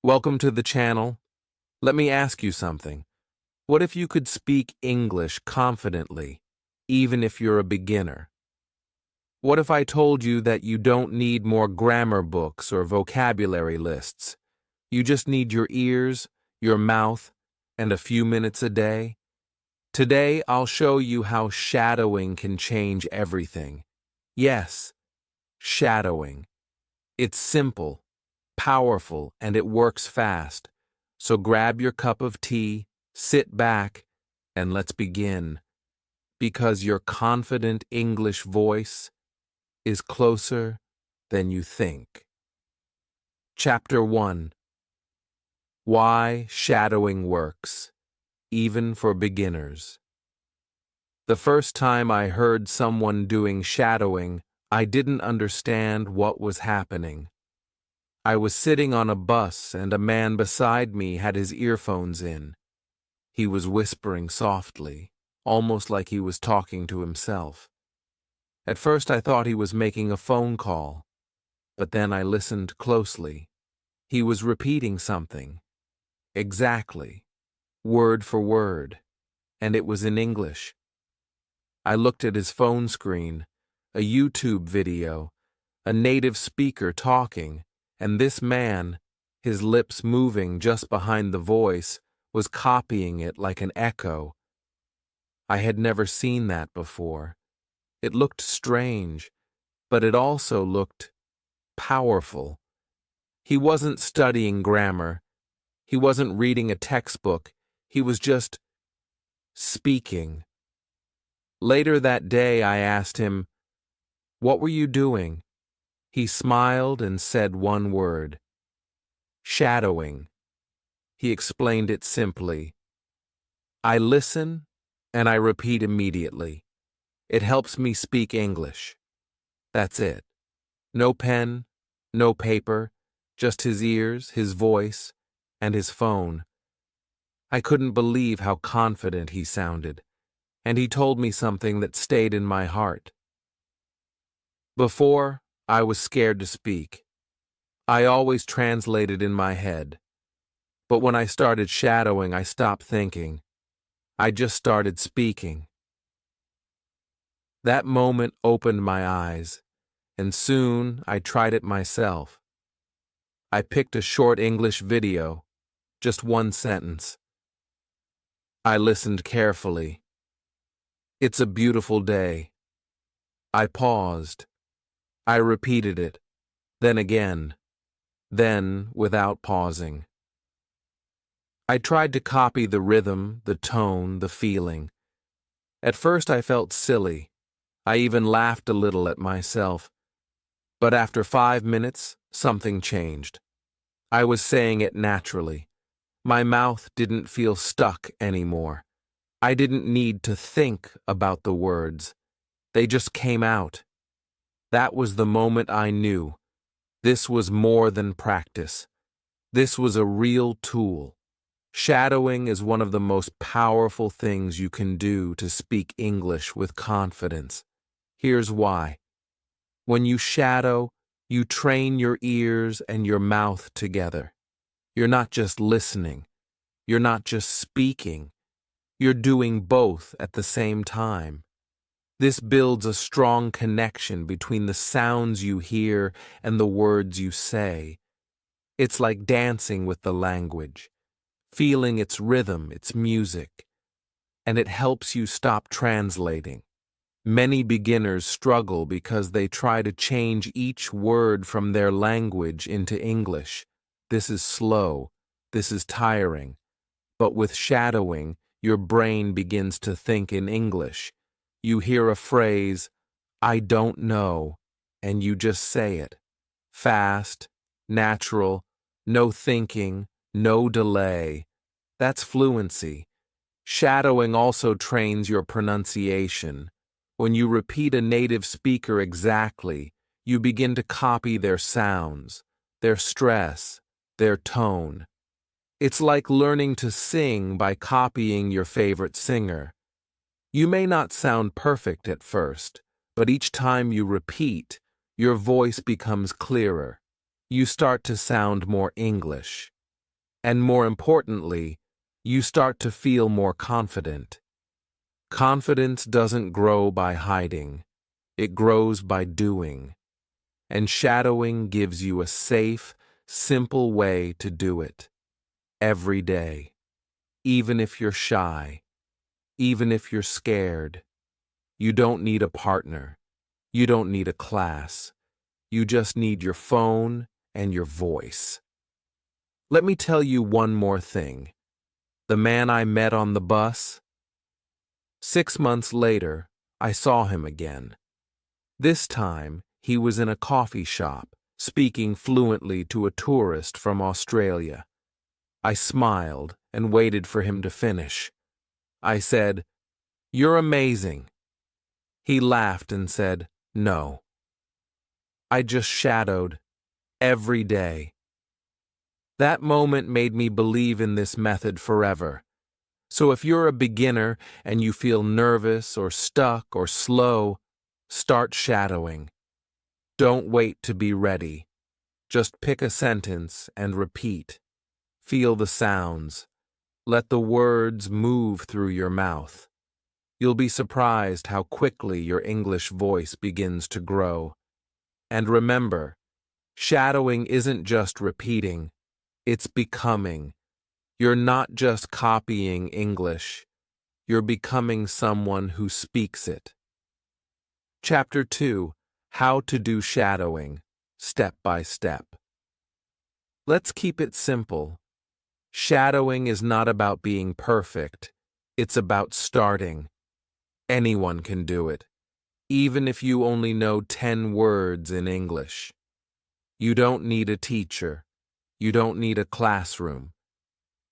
Welcome to the channel. Let me ask you something. What if you could speak English confidently, even if you're a beginner? What if I told you that you don't need more grammar books or vocabulary lists? You just need your ears, your mouth, and a few minutes a day? Today, I'll show you how shadowing can change everything. Yes, shadowing. It's simple, powerful, and it works fast. So grab your cup of tea, sit back, and let's begin. Because your confident English voice is closer than you think. Chapter 1. Why Shadowing Works, Even for Beginners. The first time I heard someone doing shadowing, I didn't understand what was happening. I was sitting on a bus and a man beside me had his earphones in. He was whispering softly, almost like he was talking to himself. At first I thought he was making a phone call, but then I listened closely. He was repeating something, exactly, word for word, and it was in English. I looked at his phone screen, a YouTube video, a native speaker talking, and this man, his lips moving just behind the voice, was copying it like an echo. I had never seen that before. It looked strange, but it also looked powerful. He wasn't studying grammar. He wasn't reading a textbook. He was just speaking. Later that day, I asked him, "What were you doing?" He smiled and said one word. Shadowing. He explained it simply. I listen and I repeat immediately. It helps me speak English. That's it. No pen, no paper, just his ears, his voice, and his phone. I couldn't believe how confident he sounded, and he told me something that stayed in my heart. Before, I was scared to speak. I always translated in my head. But when I started shadowing, I stopped thinking. I just started speaking. That moment opened my eyes, and soon I tried it myself. I picked a short English video, just one sentence. I listened carefully. It's a beautiful day. I paused. I repeated it, then again, then without pausing. I tried to copy the rhythm, the tone, the feeling. At first I felt silly. I even laughed a little at myself. But after 5 minutes, something changed. I was saying it naturally. My mouth didn't feel stuck anymore. I didn't need to think about the words. They just came out. That was the moment I knew. This was more than practice. This was a real tool. Shadowing is one of the most powerful things you can do to speak English with confidence. Here's why. When you shadow, you train your ears and your mouth together. You're not just listening. You're not just speaking. You're doing both at the same time. This builds a strong connection between the sounds you hear and the words you say. It's like dancing with the language, feeling its rhythm, its music, and it helps you stop translating. Many beginners struggle because they try to change each word from their language into English. This is slow. This is tiring. But with shadowing, your brain begins to think in English. You hear a phrase, "I don't know," and you just say it. Fast, natural, no thinking, no delay. That's fluency. Shadowing also trains your pronunciation. When you repeat a native speaker exactly, you begin to copy their sounds, their stress, their tone. It's like learning to sing by copying your favorite singer. You may not sound perfect at first, but each time you repeat, your voice becomes clearer. You start to sound more English. And more importantly, you start to feel more confident. Confidence doesn't grow by hiding. It grows by doing. And shadowing gives you a safe, simple way to do it. Every day. Even if you're shy. Even if you're scared. You don't need a partner. You don't need a class. You just need your phone and your voice. Let me tell you one more thing. The man I met on the bus, 6 months later, I saw him again. This time, he was in a coffee shop, speaking fluently to a tourist from Australia. I smiled and waited for him to finish. I said, "You're amazing." He laughed and said, "No." I just shadowed every day. That moment made me believe in this method forever. So if you're a beginner and you feel nervous or stuck or slow, start shadowing. Don't wait to be ready. Just pick a sentence and repeat. Feel the sounds. Let the words move through your mouth. You'll be surprised how quickly your English voice begins to grow. And remember, shadowing isn't just repeating, it's becoming. You're not just copying English, you're becoming someone who speaks it. Chapter 2: How to do shadowing, step by step. Let's keep it simple. Shadowing is not about being perfect, it's about starting. Anyone can do it, even if you only know 10 words in English. You don't need a teacher. You don't need a classroom.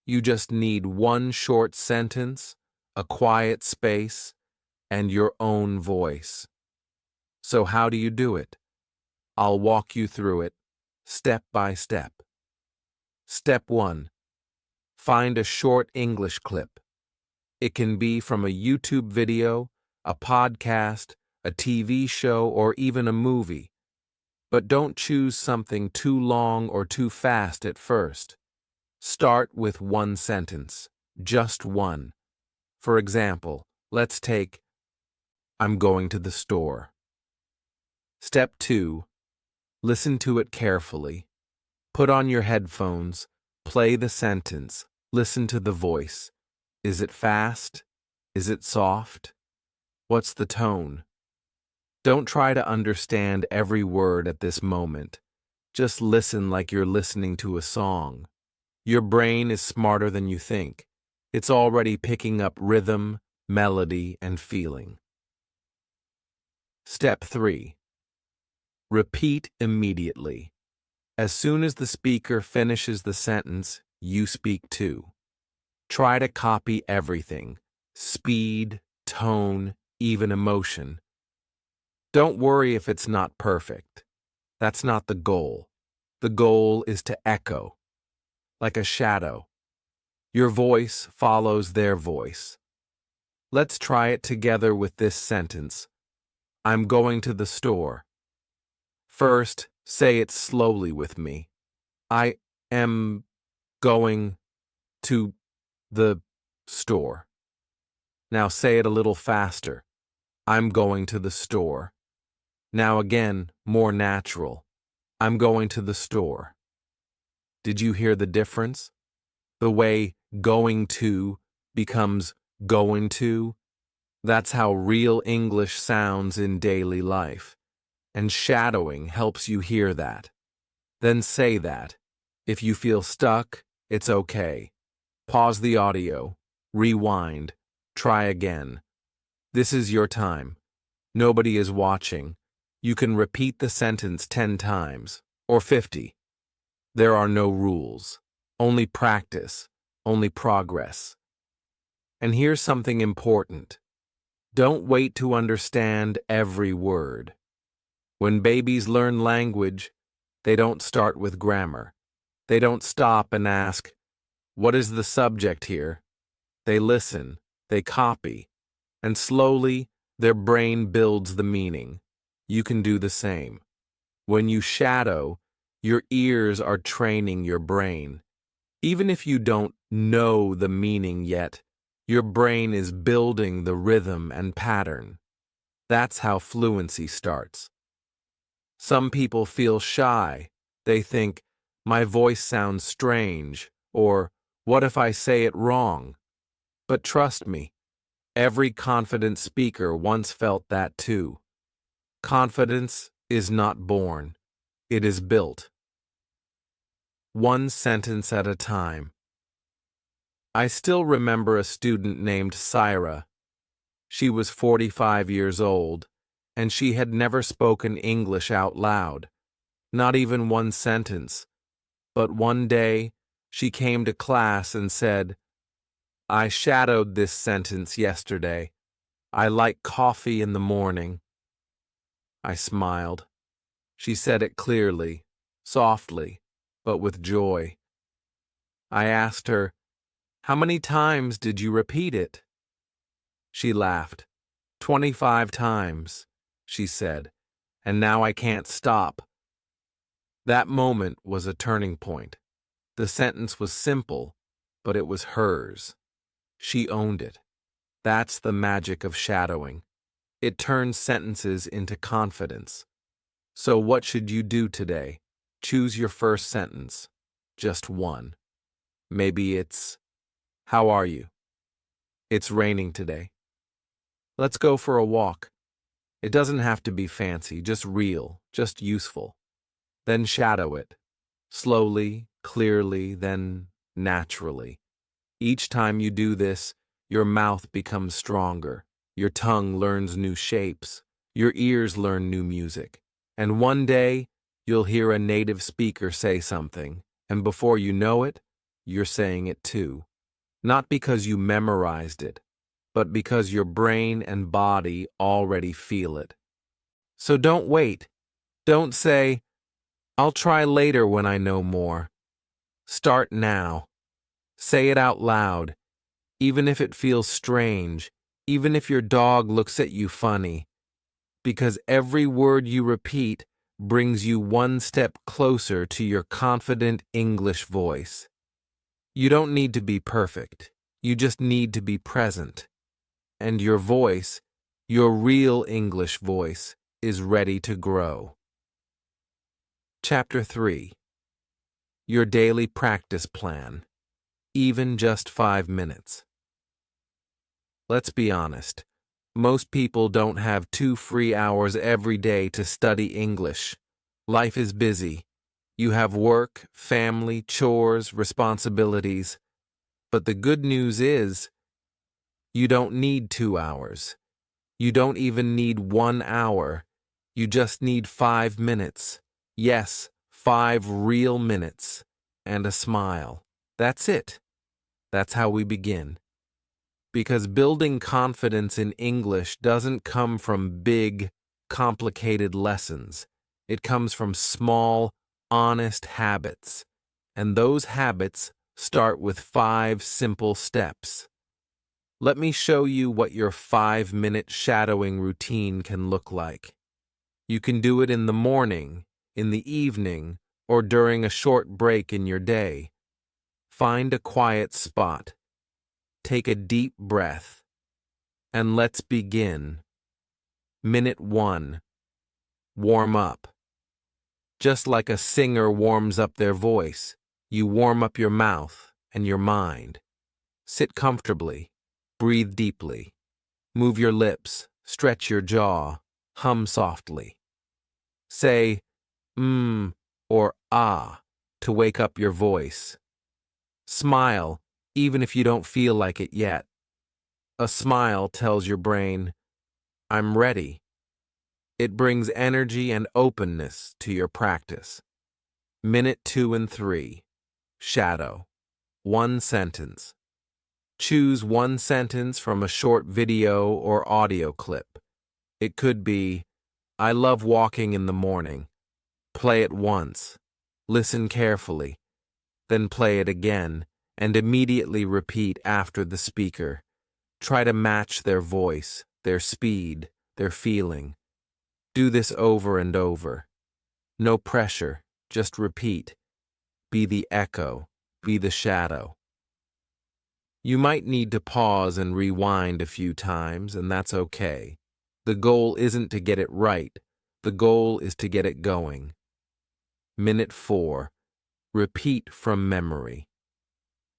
You just need one short sentence, a quiet space, and your own voice. So how do you do it? I'll walk you through it, step by step. Step 1. Find a short English clip. It can be from a YouTube video, a podcast, a TV show, or even a movie. But don't choose something too long or too fast at first. Start with one sentence, just one. For example, let's take, "I'm going to the store." Step 2. Listen to it carefully. Put on your headphones, play the sentence, listen to the voice. Is it fast? Is it soft? What's the tone? Don't try to understand every word at this moment. Just listen like you're listening to a song. Your brain is smarter than you think. It's already picking up rhythm, melody, and feeling. Step 3. Repeat immediately. As soon as the speaker finishes the sentence, you speak too. Try to copy everything: speed, tone, even emotion. Don't worry if it's not perfect. That's not the goal. The goal is to echo, like a shadow. Your voice follows their voice. Let's try it together with this sentence. I'm going to the store. First, say it slowly with me. I am going to the store. Now say it a little faster. I'm going to the store. Now again, more natural. I'm going to the store. Did you hear the difference? The way going to becomes going to? That's how real English sounds in daily life. And shadowing helps you hear that. Then say that. If you feel stuck, it's okay. Pause the audio. Rewind. Try again. This is your time. Nobody is watching. You can repeat the sentence 10 times, or 50. There are no rules. Only practice. Only progress. And here's something important. Don't wait to understand every word. When babies learn language, they don't start with grammar. They don't stop and ask, "What is the subject here?" They listen, they copy, and slowly their brain builds the meaning. You can do the same. When you shadow, your ears are training your brain. Even if you don't know the meaning yet, your brain is building the rhythm and pattern. That's how fluency starts. Some people feel shy. They think, my voice sounds strange, or what if I say it wrong? But trust me, every confident speaker once felt that too. Confidence is not born, it is built. One sentence at a time. I still remember a student named Syra. She was 45 years old, and she had never spoken English out loud, not even one sentence. But one day, she came to class and said, I shadowed this sentence yesterday. I like coffee in the morning. I smiled. She said it clearly, softly, but with joy. I asked her, how many times did you repeat it? She laughed. 25 times, she said, and now I can't stop. That moment was a turning point. The sentence was simple, but it was hers. She owned it. That's the magic of shadowing. It turns sentences into confidence. So what should you do today? Choose your first sentence. Just one. Maybe it's, how are you? It's raining today. Let's go for a walk. It doesn't have to be fancy, just real, just useful. Then shadow it. Slowly, clearly, then naturally. Each time you do this, your mouth becomes stronger. Your tongue learns new shapes. Your ears learn new music. And one day, you'll hear a native speaker say something, and before you know it, you're saying it too. Not because you memorized it, but because your brain and body already feel it. So don't wait. Don't say, I'll try later when I know more. Start now. Say it out loud, even if it feels strange, even if your dog looks at you funny, because every word you repeat brings you one step closer to your confident English voice. You don't need to be perfect. You just need to be present. And your voice, your real English voice, is ready to grow. Chapter 3. Your daily practice plan. Even just 5 minutes. Let's be honest. Most people don't have 2 free hours every day to study English. Life is busy. You have work, family, chores, responsibilities. But the good news is, you don't need 2 hours. You don't even need 1 hour. You just need 5 minutes. Yes, 5 real minutes. And a smile. That's it. That's how we begin. Because building confidence in English doesn't come from big, complicated lessons. It comes from small, honest habits. And those habits start with 5 simple steps. Let me show you what your 5-minute shadowing routine can look like. You can do it in the morning, in the evening, or during a short break in your day. Find a quiet spot. Take a deep breath. And let's begin. Minute 1. Warm up. Just like a singer warms up their voice, you warm up your mouth and your mind. Sit comfortably. Breathe deeply. Move your lips. Stretch your jaw. Hum softly. Say, or ah, to wake up your voice. Smile, even if you don't feel like it yet. A smile tells your brain, I'm ready. It brings energy and openness to your practice. Minute 2 and 3. Shadow. 1 sentence. Choose 1 sentence from a short video or audio clip. It could be, I love walking in the morning. Play it once. Listen carefully. Then play it again, and immediately repeat after the speaker. Try to match their voice, their speed, their feeling. Do this over and over. No pressure, just repeat. Be the echo, be the shadow. You might need to pause and rewind a few times, and that's okay. The goal isn't to get it right. The goal is to get it going. Minute 4. Repeat from memory.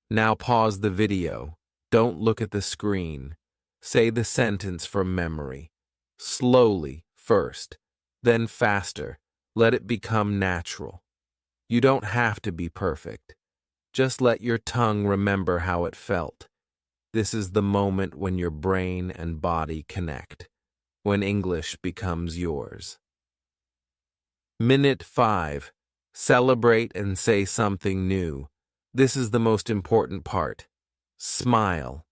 Now pause the video. Don't look at the screen. Say the sentence from memory. Slowly first, then faster. Let it become natural. You don't have to be perfect. Just let your tongue remember how it felt. This is the moment when your brain and body connect, when English becomes yours. Minute 5. Celebrate and say something new. This is the most important part. Smile.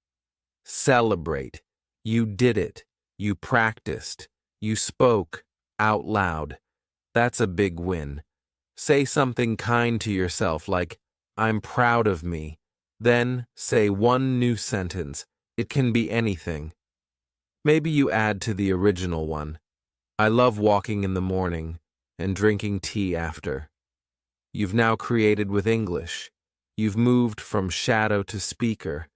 Celebrate. You did it. You practiced. You spoke out loud. That's a big win. Say something kind to yourself like, "I'm proud of me." Then say one new sentence. It can be anything. Maybe you add to the original one. "I love walking in the morning and drinking tea after." You've now created with English. You've moved from shadow to speaker.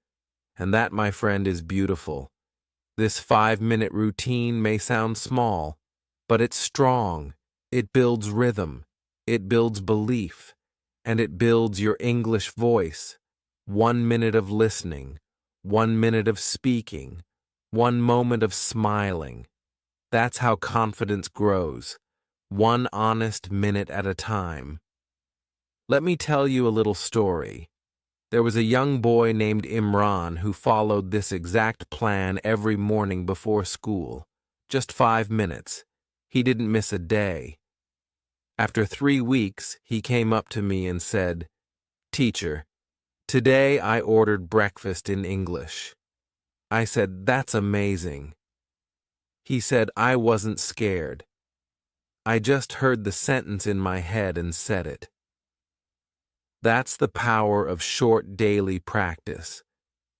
And that, my friend, is beautiful. This 5-minute routine may sound small, but it's strong. It builds rhythm. It builds belief. And it builds your English voice. 1 minute of listening. 1 minute of speaking. 1 moment of smiling. That's how confidence grows. 1 honest minute at a time. Let me tell you a little story. There was a young boy named Imran who followed this exact plan every morning before school. Just 5 minutes. He didn't miss a day. After 3 weeks, he came up to me and said, "Teacher, today I ordered breakfast in English." I said, "That's amazing." He said, "I wasn't scared. I just heard the sentence in my head and said it." That's the power of short daily practice.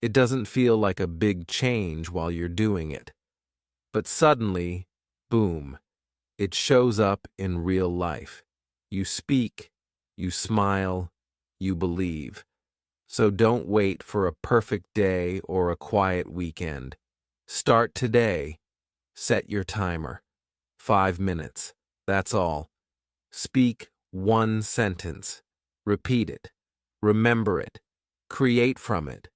It doesn't feel like a big change while you're doing it. But suddenly, boom, it shows up in real life. You speak, you smile, you believe. So don't wait for a perfect day or a quiet weekend. Start today. Set your timer. 5 minutes. That's all. Speak 1 sentence. Repeat it. Remember it. Create from it.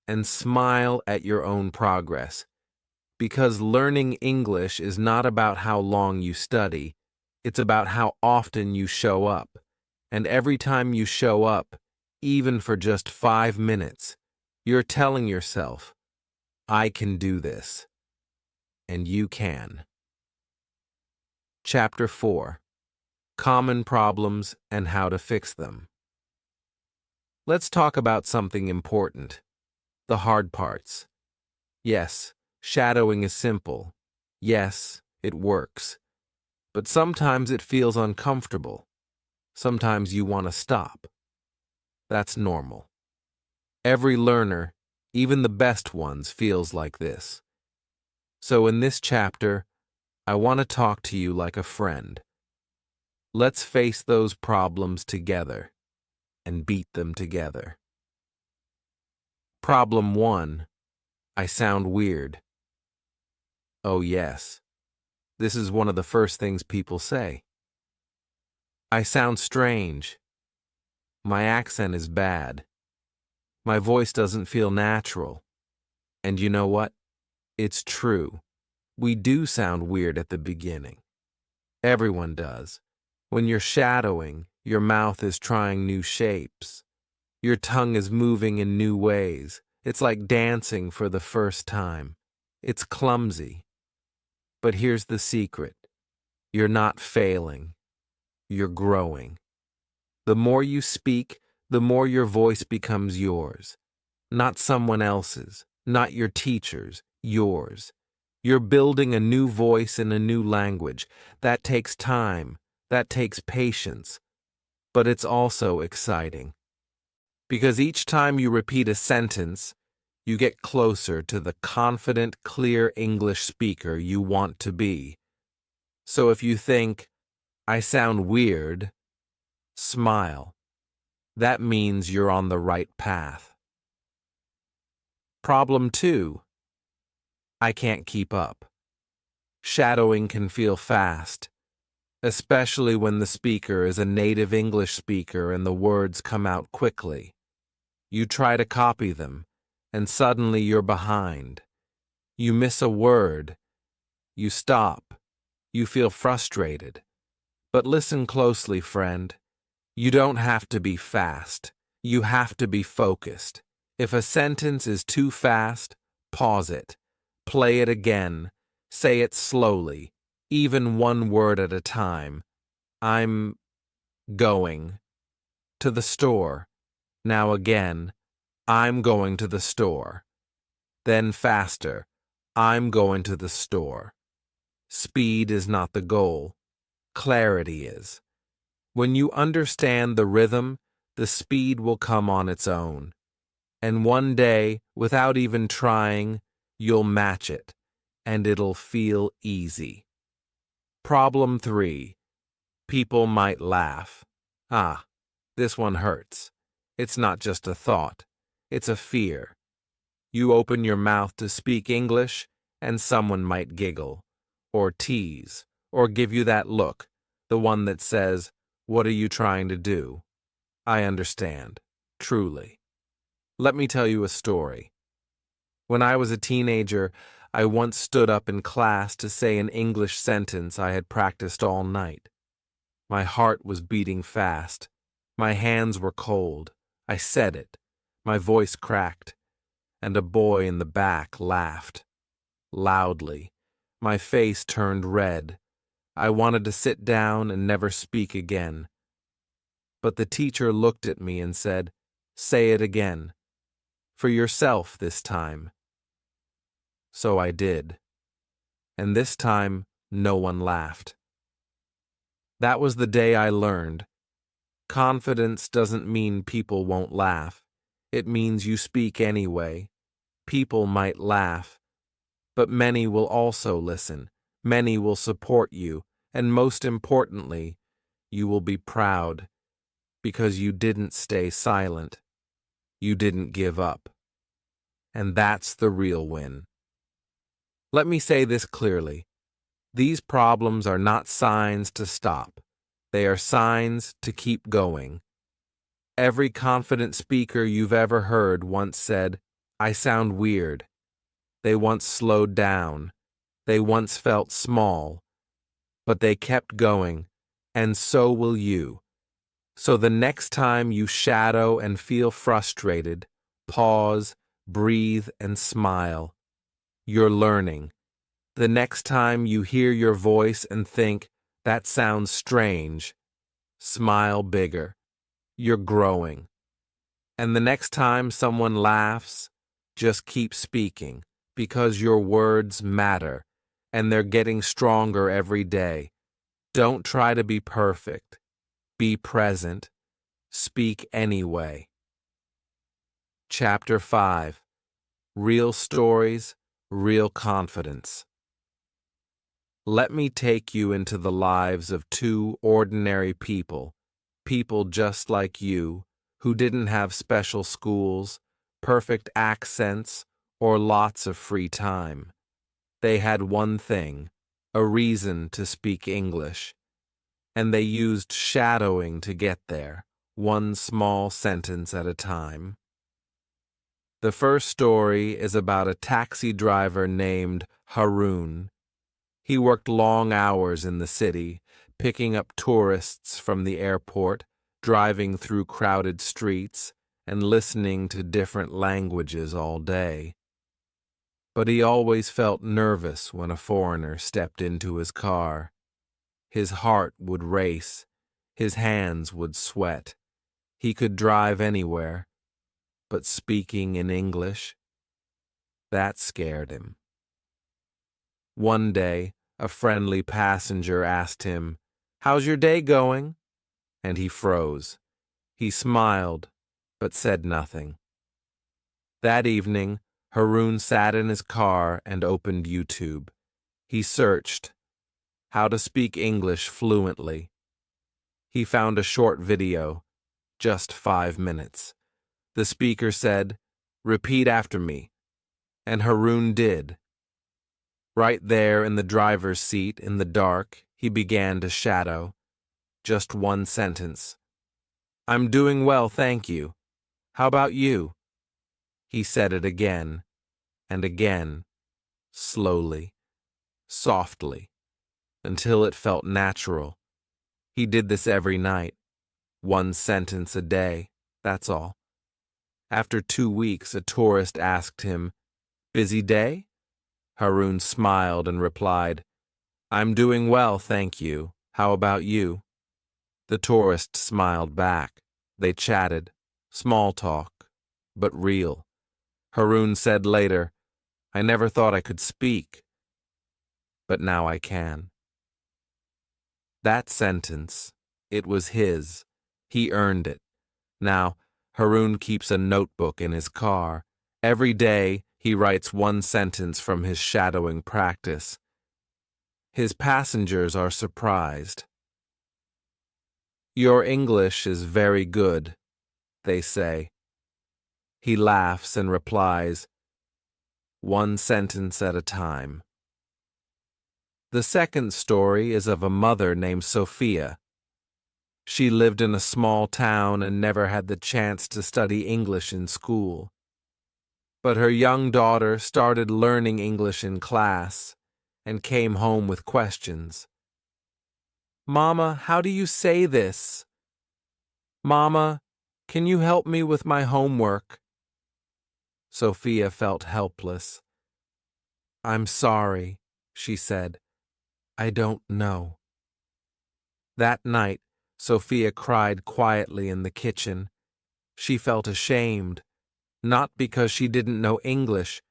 And smile at your own progress. Because learning English is not about how long you study. It's about how often you show up. And every time you show up, even for just 5 minutes, you're telling yourself, "I can do this." And you can. Chapter 4. Common problems and how to fix them. Let's talk about something important. The hard parts. Yes, shadowing is simple. Yes, it works. But sometimes it feels uncomfortable. Sometimes you want to stop. That's normal. Every learner, even the best ones, feels like this. So in this chapter, I want to talk to you like a friend. Let's face those problems together and beat them together. Problem 1. I sound weird. Oh yes, this is one of the first things people say. I sound strange. My accent is bad. My voice doesn't feel natural. And you know what? It's true. We do sound weird at the beginning. Everyone does. When you're shadowing, your mouth is trying new shapes. Your tongue is moving in new ways. It's like dancing for the first time. It's clumsy. But here's the secret. You're not failing. You're growing. The more you speak, the more your voice becomes yours. Not someone else's, not your teacher's, yours. You're building a new voice in a new language. That takes time. That takes patience. But it's also exciting. Because each time you repeat a sentence, you get closer to the confident, clear English speaker you want to be. So if you think, "I sound weird," smile. That means you're on the right path. Problem 2. I can't keep up. Shadowing can feel fast, especially when the speaker is a native English speaker and the words come out quickly. You try to copy them, and suddenly you're behind. You miss a word. You stop. You feel frustrated. But listen closely, friend. You don't have to be fast. You have to be focused. If a sentence is too fast, pause it. Play it again. Say it slowly, even one word at a time. I'm going to the store. Now again, I'm going to the store. Then faster. I'm going to the store. Speed is not the goal. Clarity is. When you understand the rhythm, the speed will come on its own. And one day, without even trying, you'll match it, and it'll feel easy. Problem 3. People might laugh. This one hurts. It's not just a thought. It's a fear. You open your mouth to speak English, and someone might giggle, or tease, or give you that look, the one that says, "What are you trying to do?" I understand, truly. Let me tell you a story. When I was a teenager, I once stood up in class to say an English sentence I had practiced all night. My heart was beating fast. My hands were cold. I said it. My voice cracked. And a boy in the back laughed. Loudly. My face turned red. I wanted to sit down and never speak again. But the teacher looked at me and said, "Say it again. For yourself this time." So I did. And this time, no one laughed. That was the day I learned. Confidence doesn't mean people won't laugh. It means you speak anyway. People might laugh, but many will also listen. Many will support you, and most importantly, you will be proud because you didn't stay silent. You didn't give up. And that's the real win. Let me say this clearly. These problems are not signs to stop. They are signs to keep going. Every confident speaker you've ever heard once said, "I sound weird." They once slowed down. They once felt small. But they kept going, and so will you. So the next time you shadow and feel frustrated, pause, breathe, and smile. You're learning. The next time you hear your voice and think, "That sounds strange," smile bigger. You're growing. And the next time someone laughs, just keep speaking, because your words matter, and they're getting stronger every day. Don't try to be perfect. Be present. Speak anyway. Chapter 5. Real Stories, Real Confidence. Let me take you into the lives of two ordinary people just like you, who didn't have special schools, perfect accents, or lots of free time. They had one thing, a reason to speak English, and they used shadowing to get there, one small sentence at a time. The first story is about a taxi driver named Haroon. He worked long hours in the city, picking up tourists from the airport, driving through crowded streets, and listening to different languages all day. But he always felt nervous when a foreigner stepped into his car. His heart would race. His hands would sweat. He could drive anywhere, but speaking in English, that scared him. One day, a friendly passenger asked him, "How's your day going?" And he froze. He smiled, but said nothing. That evening, Haroon sat in his car and opened YouTube. He searched how to speak English fluently. He found a short video, Just 5 minutes. The speaker said, "Repeat after me." And Haroon did. Right there in the driver's seat, in the dark, he began to shadow. Just one sentence. "I'm doing well, thank you. How about you?" He said it again and again, slowly, softly, until it felt natural. He did this every night. One sentence a day, that's all. After 2 weeks, a tourist asked him, "Busy day?" Haroon smiled and replied, "I'm doing well, thank you. How about you?" The tourist smiled back. They chatted, small talk, but real. Haroon said later, "I never thought I could speak, but now I can." That sentence, it was his. He earned it. Now, Haroon keeps a notebook in his car. Every day, he writes one sentence from his shadowing practice. His passengers are surprised. "Your English is very good," they say. He laughs and replies, "One sentence at a time." The second story is of a mother named Sophia. She lived in a small town and never had the chance to study English in school. But her young daughter started learning English in class and came home with questions. "Mama, how do you say this? Mama, can you help me with my homework?" Sophia felt helpless. "I'm sorry," she said. "I don't know." That night, Sophia cried quietly in the kitchen. She felt ashamed, not because she didn't know English,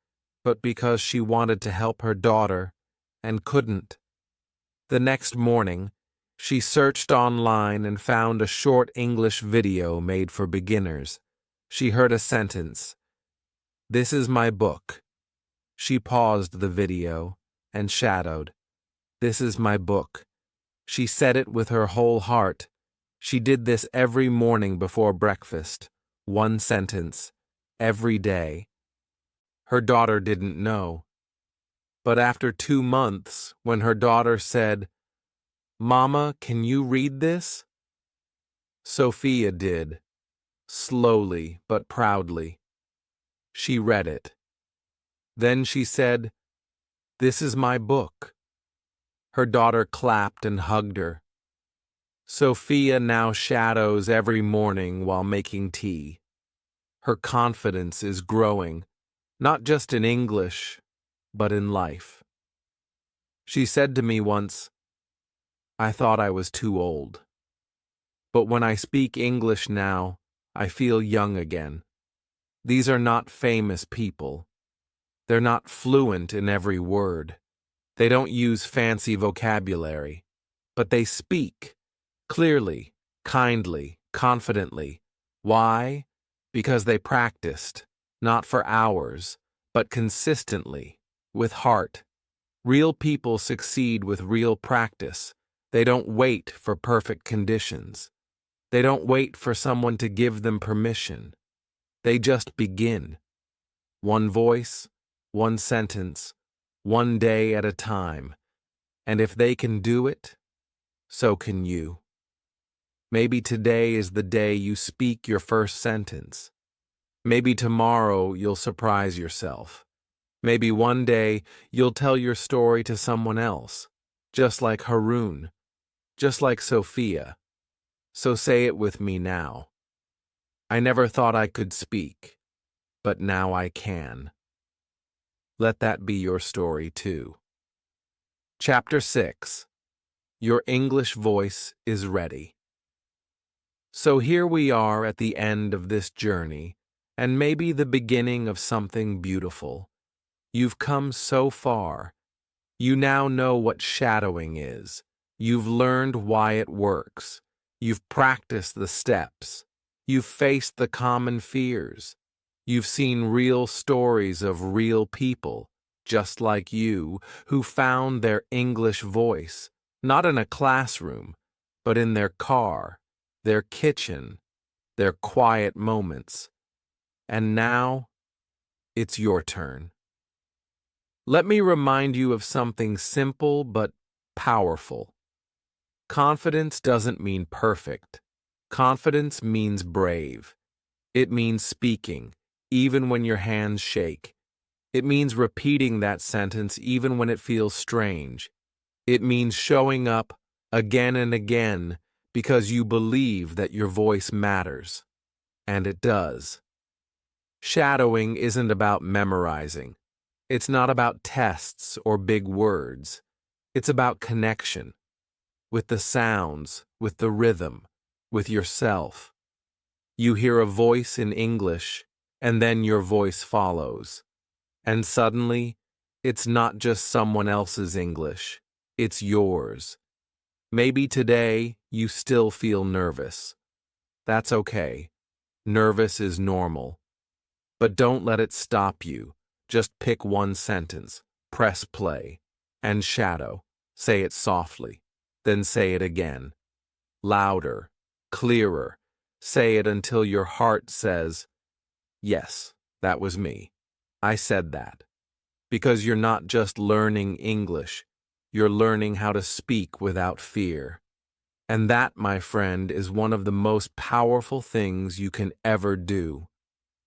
but because she wanted to help her daughter and couldn't. The next morning, she searched online and found a short English video made for beginners. She heard a sentence, "This is my book." She paused the video and shadowed. "This is my book." She said it with her whole heart. She did this every morning before breakfast. One sentence, every day. Her daughter didn't know. But after 2 months, when her daughter said, "Mama, can you read this?" Sophia did, slowly but proudly. She read it. Then she said, "This is my book." Her daughter clapped and hugged her. Sophia now shadows every morning while making tea. Her confidence is growing, not just in English, but in life. She said to me once, "I thought I was too old. But when I speak English now, I feel young again." These are not famous people. They're not fluent in every word. They don't use fancy vocabulary, but they speak clearly, kindly, confidently. Why? Because they practiced, not for hours, but consistently, with heart. Real people succeed with real practice. They don't wait for perfect conditions. They don't wait for someone to give them permission. They just begin. One voice, one sentence, one day at a time. And if they can do it, so can you. Maybe today is the day you speak your first sentence. Maybe tomorrow you'll surprise yourself. Maybe one day you'll tell your story to someone else, just like Haroon, just like Sophia. So say it with me now. I never thought I could speak, but now I can. Let that be your story too. Chapter 6. Your English voice is ready. So here we are at the end of this journey, and maybe the beginning of something beautiful. You've come so far. You now know what shadowing is. You've learned why it works. You've practiced the steps. You've faced the common fears. You've seen real stories of real people, just like you, who found their English voice, not in a classroom, but in their car, their kitchen, They're quiet moments. And now, it's your turn. Let me remind you of something simple but powerful. Confidence doesn't mean perfect. Confidence means brave. It means speaking, even when your hands shake. It means repeating that sentence even when it feels strange. It means showing up again and again because you believe that your voice matters. And it does. Shadowing isn't about memorizing. It's not about tests or big words. It's about connection. With the sounds, with the rhythm, with yourself. You hear a voice in English, and then your voice follows. And suddenly, it's not just someone else's English, it's yours. Maybe today you still feel nervous. That's okay. Nervous is normal. But don't let it stop you. Just pick one sentence, press play, and shadow. Say it softly. Then say it again. Louder, clearer. Say it until your heart says, yes, that was me. I said that. Because you're not just learning English, you're learning how to speak without fear. And that, my friend, is one of the most powerful things you can ever do.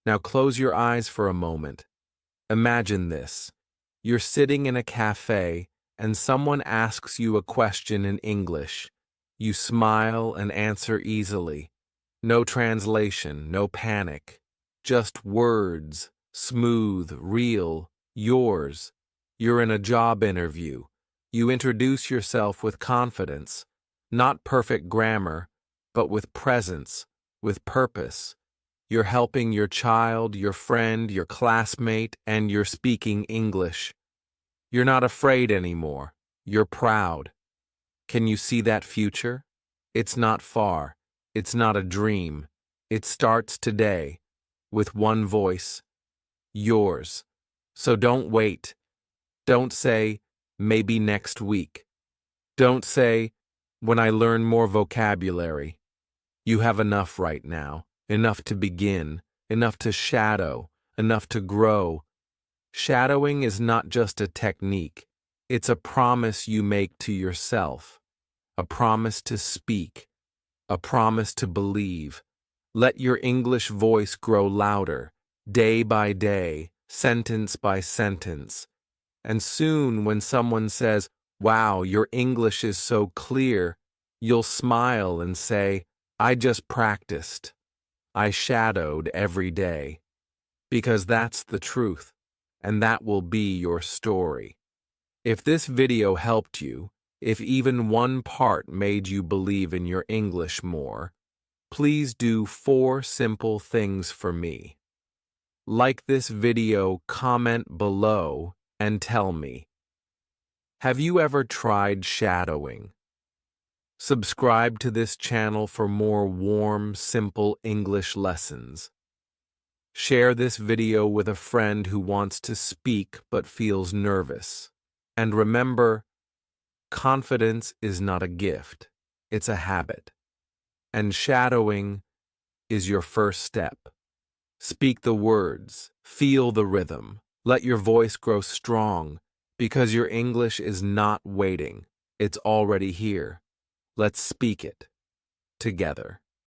Now close your eyes for a moment. Imagine this. You're sitting in a cafe and someone asks you a question in English. You smile and answer easily. No translation, no panic. Just words, smooth, real, yours. You're in a job interview. You introduce yourself with confidence, not perfect grammar, but with presence, with purpose. You're helping your child, your friend, your classmate, and you're speaking English. You're not afraid anymore. You're proud. Can you see that future? It's not far. It's not a dream. It starts today, with one voice, yours. So don't wait. Don't say, maybe next week. Don't say, when I learn more vocabulary. You have enough right now, enough to begin, enough to shadow, enough to grow. Shadowing is not just a technique. It's a promise you make to yourself, a promise to speak, a promise to believe. Let your English voice grow louder, day by day, sentence by sentence. And soon, when someone says, wow, your English is so clear, you'll smile and say, I just practiced. I shadowed every day. Because that's the truth, and that will be your story. If this video helped you, if even one part made you believe in your English more, please do 4 simple things for me. Like this video, comment below, and tell me, have you ever tried shadowing? Subscribe to this channel for more warm, simple English lessons. Share this video with a friend who wants to speak but feels nervous. And remember, confidence is not a gift, it's a habit. And shadowing is your first step. Speak the words, feel the rhythm, let your voice grow strong, because your English is not waiting, it's already here. Let's speak it together.